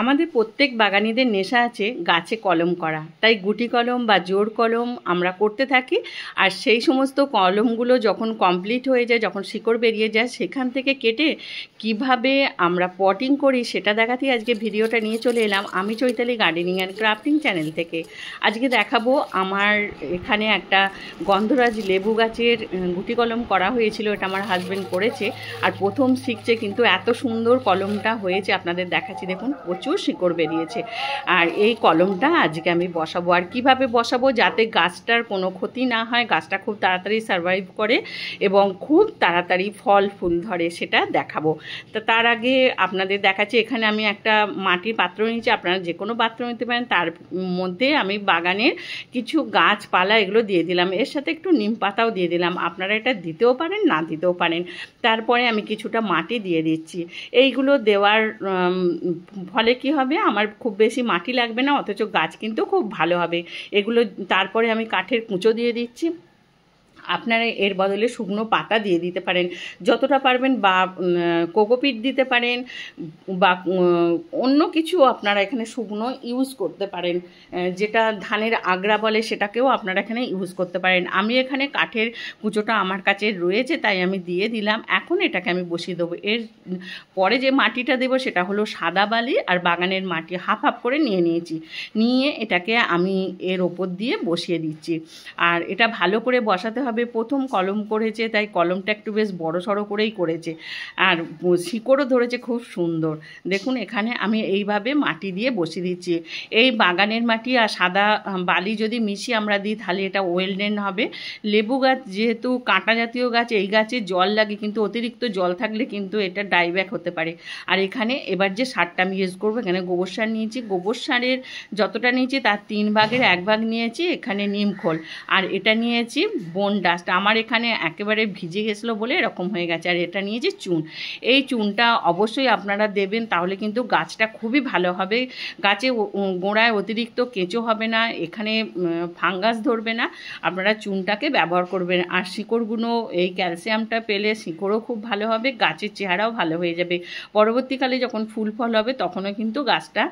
আমাদের প্রত্যেক বাগানিদের নেশা আছে গাছে কলম করা, তাই গুটি কলম বা জোড় কলম আমরা করতে থাকি। আর সেই সমস্ত কলমগুলো যখন কমপ্লিট হয়ে যায়, যখন শিকড় বেরিয়ে যায়, সেখান থেকে কেটে কিভাবে আমরা পটিং করি সেটা দেখাতেই আজকে ভিডিওটা নিয়ে চলে এলাম আমি Chaitali gardening and crafting channel থেকে। আজকে দেখাবো আমার এখানে একটা গন্ধরাজ লেবু গাছের গুটি কলম করা হয়েছিল। এটা আমার হাজব্যান্ড করেছে আর প্রথম শিখছে, কিন্তু এত সুন্দর কলমটা হয়েছে আপনাদের দেখাচ্ছি। দেখুন প্রচুর শিকড় বেরিয়েছে। আর এই কলমটা আজকে আমি বসাবো। আর কিভাবে বসাবো যাতে গাছটার কোনো ক্ষতি না হয়, গাছটা খুব তাড়াতাড়ি সারভাইভ করে এবং খুব তাড়াতাড়ি ফল ফুল ধরে, সেটা দেখাবো। তো তার আগে আপনাদের দেখাচ্ছি, এখানে আমি একটা মাটির পাত্র নিয়েছি, আপনারা যে কোনো পাত্র নিতে পারেন। তার মধ্যে আমি বাগানের কিছু গাছপালা এগুলো দিয়ে দিলাম, এর সাথে একটু নিম পাতাও দিয়ে দিলাম। আপনারা এটা দিতেও পারেন, না দিতেও পারেন। তারপরে আমি কিছুটা মাটি দিয়ে দিচ্ছি। এইগুলো দেওয়ার ফলে কি হবে, আমার খুব বেশি মাটি লাগবে না, অথচ গাছ কিন্তু খুব ভালো হবে এগুলো। তারপরে আমি কাঠের কুঁচো দিয়ে দিচ্ছি। আপনারা এর বদলে শুকনো পাতা দিয়ে দিতে পারেন যতটা পারবেন, বা কোকোপিট দিতে পারেন, বা অন্য কিছু আপনারা এখানে শুকনো ইউজ করতে পারেন, যেটা ধানের আগড়া বলে সেটাকেও আপনারা এখানে ইউজ করতে পারেন। আমি এখানে কাঠের কুচোটা আমার কাছে রয়েছে তাই আমি দিয়ে দিলাম। এখন এটাকে আমি বসিয়ে দেবো। এর পরে যে মাটিটা দেবো সেটা হলো সাদা বালি আর বাগানের মাটি, হাফ হাফ করে নিয়ে নিয়েছি। নিয়ে এটাকে আমি এর ওপর দিয়ে বসিয়ে দিচ্ছি। আর এটা ভালো করে বসাতে হবে। প্রথম কলম করেছে তাই কলমটা একটু বেশ বড় সড়ো করেই করেছে, আর শিকড়ও ধরেছে খুব সুন্দর। দেখুন এখানে আমি এইভাবে মাটি দিয়ে বসিয়ে দিচ্ছি। এই বাগানের মাটি আর সাদা বালি যদি মিশিয়ে আমরা দিই তাহলে এটা ওয়েলডেন হবে। লেবু গাছ যেহেতু কাঁটা জাতীয় গাছ, এই গাছে জল লাগে, কিন্তু অতিরিক্ত জল থাকলে কিন্তু এটা ডাইব্যাক হতে পারে। আর এখানে এবার যে সারটা আমি ইউজ করবো, এখানে গোবর সার নিয়েছি। গোবর সারের যতটা নিয়েছি তার 3 ভাগের 1 ভাগ নিয়েছি এখানে নিম খোল, আর এটা নিয়েছি বোন ডাস্ট। আমার এখানে একেবারে ভিজে গেছিলো বলে এরকম হয়ে গেছে। আর এটা নিয়েছি চুন। এই চুনটা অবশ্যই আপনারা দেবেন, তাহলে কিন্তু গাছটা খুবই ভালো হবে। গাছে গোড়ায় অতিরিক্ত কেঁচো হবে না, এখানে ফাঙ্গাস ধরবে না। আপনারা চুনটাকে ব্যবহার করবেন। আর শিকড়গুলো এই ক্যালসিয়ামটা পেলে শিকড়ও খুব ভালো হবে, গাছের চেহারাও ভালো হয়ে যাবে। পরবর্তীকালে যখন ফুল ফল হবে তখনও কিন্তু গাছটা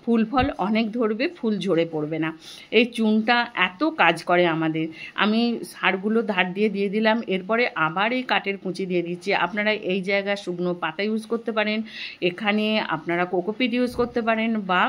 ফুল ফল অনেক ধরবে, ফুল ঝরে পড়বে না। এই চুনটা এত কাজ করে আমাদের। আমি সারগুলো ধার দিয়ে দিলাম। এরপরে আবার এই কাঠের কুঁচি দিয়ে দিচ্ছি। আপনারা এই জায়গায় শুকনো পাতা ইউজ করতে পারেন, এখানে আপনারা কোকোপিট ইউজ করতে পারেন, বা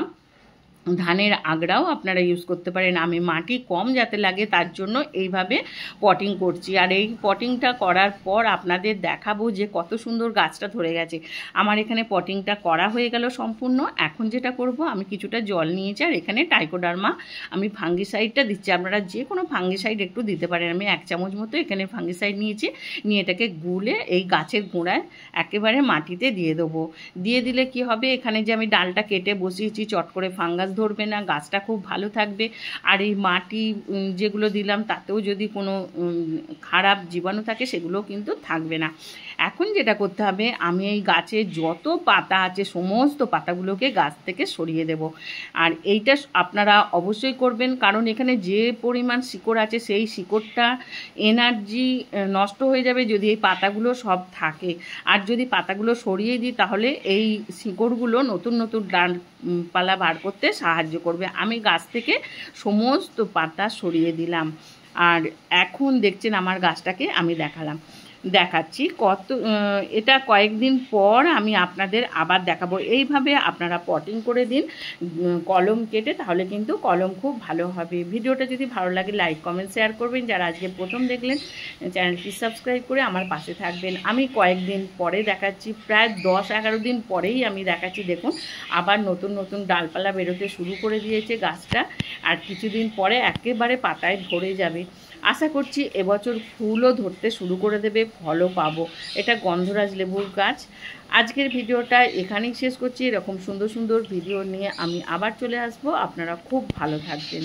ধানের আগড়াও আপনারা ইউজ করতে পারেন। আমি মাটি কম যাতে লাগে তার জন্য এইভাবে পটিং করছি। আর এই পটিংটা করার পর আপনাদের দেখাবো যে কত সুন্দর গাছটা ধরে গেছে। আমার এখানে পটিংটা করা হয়ে গেল সম্পূর্ণ। এখন যেটা করব, আমি কিছুটা জল নিয়েছি আর এখানে টাইকোডার্মা আমি ফাঙ্গিসাইডটা দিচ্ছি। আপনারা যে কোনো ফাঙ্গিসাইড একটু দিতে পারেন। আমি 1 চামচ মতো এখানে ফাঙ্গিসাইড নিয়েছি। নিয়ে এটাকে গুলে এই গাছের গোড়ায় একেবারে মাটিতে দিয়ে দেবো। দিয়ে দিলে কি হবে, এখানে যে আমি ডালটা কেটে বসিয়েছি, চট করে ফাঙ্গাস ধরবে না, গাছটা খুব ভালো থাকবে। আর এই মাটি যেগুলো দিলাম তাতেও যদি কোনো খারাপ জীবাণু থাকে সেগুলো কিন্তু থাকবে না। এখন যেটা করতে হবে, আমি এই গাছে যত পাতা আছে সমস্ত পাতাগুলোকে গাছ থেকে সরিয়ে দেব। আর এইটা আপনারা অবশ্যই করবেন, কারণ এখানে যে পরিমাণ শিকড় আছে সেই শিকড়টা এনার্জি নষ্ট হয়ে যাবে যদি এই পাতাগুলো সব থাকে। আর যদি পাতাগুলো সরিয়ে দিই তাহলে এই শিকড়গুলো নতুন নতুন ডালপালা বার করতে সাহায্য করবে। আমি গাছ থেকে সমস্ত পাতা সরিয়ে দিলাম। আর এখন দেখছেন আমার গাছটাকে আমি দেখাচ্ছি এটা কয়েকদিন পর আমি আপনাদের আবার দেখাবো। এইভাবে আপনারা পটিং করে দিন কলম কেটে, তাহলে কিন্তু কলম খুব ভালো হবে। ভিডিওটা যদি ভালো লাগে লাইক কমেন্ট শেয়ার করবেন। যারা আজকে প্রথম দেখলেন চ্যানেলটি সাবস্ক্রাইব করে আমার পাশে থাকবেন। আমি কয়েকদিন পরে দেখাচ্ছি, প্রায় 10-11 দিন পরেই আমি দেখাচ্ছি। দেখুন আবার নতুন নতুন ডালপালা বেরোতে শুরু করে দিয়েছে গাছটা, আর কিছুদিন পরে একেবারে পাতায় ভরে যাবে। আশা করছি এবছর ফুলও ধরতে শুরু করে দেবে, ফলও পাবো। এটা গন্ধরাজ লেবুর গাছ। আজকের ভিডিওটা এখানেই শেষ করছি। এরকম সুন্দর সুন্দর ভিডিও নিয়ে আমি আবার চলে আসবো। আপনারা খুব ভালো থাকবেন।